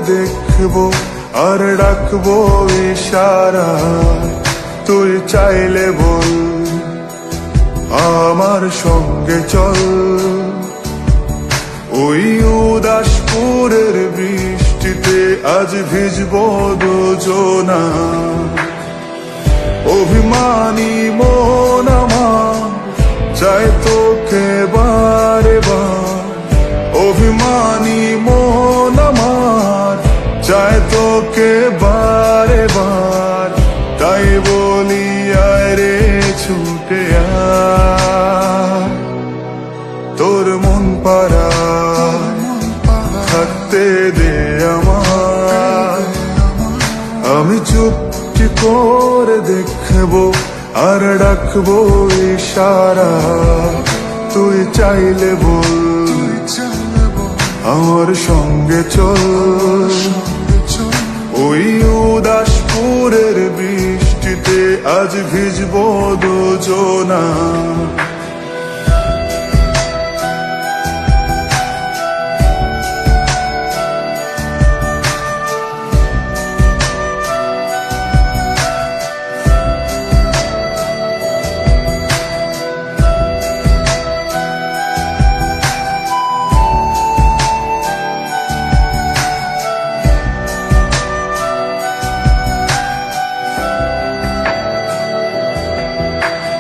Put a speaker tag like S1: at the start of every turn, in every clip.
S1: দেখবো আর ডাকবো ইশারা, তুই চাইলে বল আমার সঙ্গে চল। ওই উদাসপুরের বৃষ্টিতে আজ ভিজবো দুজনা, অভিমানী মন আমার চাই তোকে বারে বার, অভিমানী মন আমার চাই তোকে বারে বার। তাই বলি আয় রে ছুটে আয়, তোর মন পাড়ায় থাকতে দে আমায়। আমি চুপটি করে দেখবো আর ডাকবো ইশারা, তুই চাইলে বল আমার সঙ্গে চল। ওই উদাসপুরের বৃষ্টিতে আজ ভিজবো দুজনা।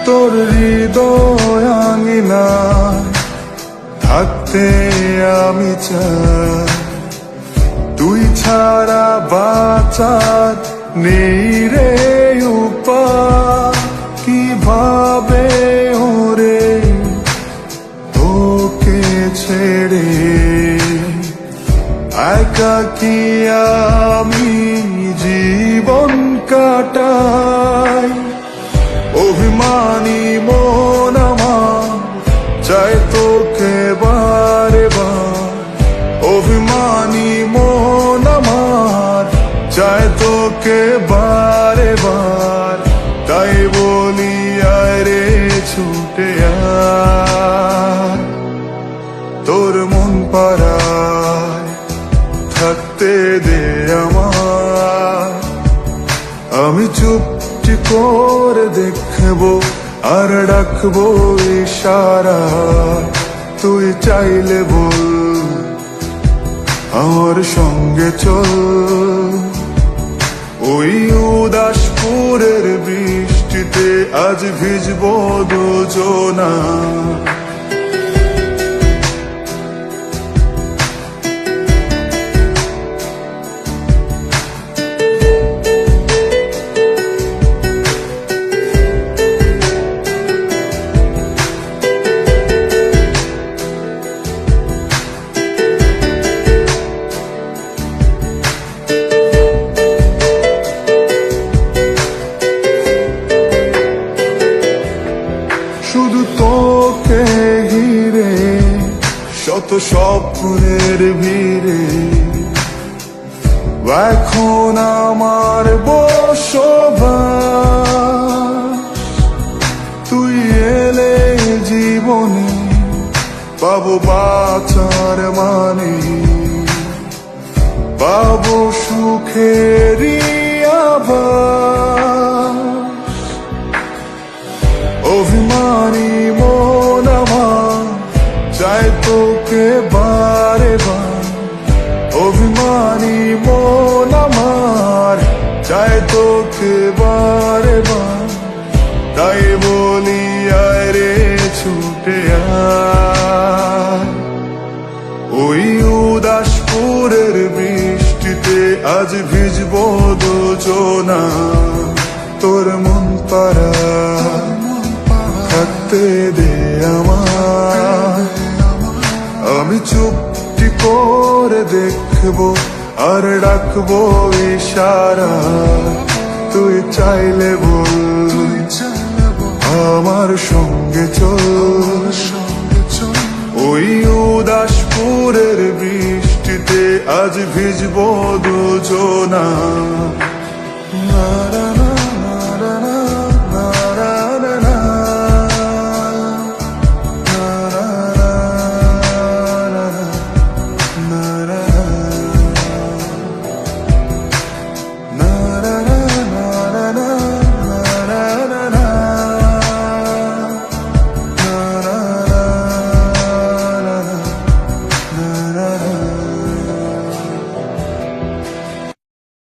S1: তোর হৃদয় আঙিনায় থাকতে আমি চাই, তুই ছাড়া বাঁচার নেই রে উপায়। কিভাবে ওরে তোকে ছেড়ে একাকী আমি জীবন কাটাই। অভিমানী মন আমার চাই তোকে বারে বার, অভিমানী মন আমার চাই তোকে বারে বার। তাই বলি আয় রে ছুটে আয়, তোর মন পাড়ায় থাকতে দে আমায়। আমি চুপটি করে দেখবো আর ডাকবো ইশারা, তুই চাইলে বল আমার সঙ্গে চল। ওই উদাসপুরের বৃষ্টিতে আজ ভিজবো দুজনা। শুধু তোকে ঘিরে শত স্বপ্নের ভিড়ে, এখন আমার বসবাস। তুই এলে জীবনে পাবো বাঁচার মানে, পাবো সুখেরই আভাস। অভিমানী মন আমার চাই তোকে বারে বার, অভিমানী মন আমার চাই তোকে বারে বার। তাই বলি আয় রে ছুটে আয়, ওই উদাসপুরের বৃষ্টিতে আজ ভিজবো দুজনা। তোর মন পাড়ায় থাকতে দে আমায়। আমি চুপটি করে দেখবো আর ডাকবো ইশারা, তুই চাইলে বল আমার সঙ্গে চল। ওই উদাসপুরের বৃষ্টিতে আজ ভিজবো দুজনা।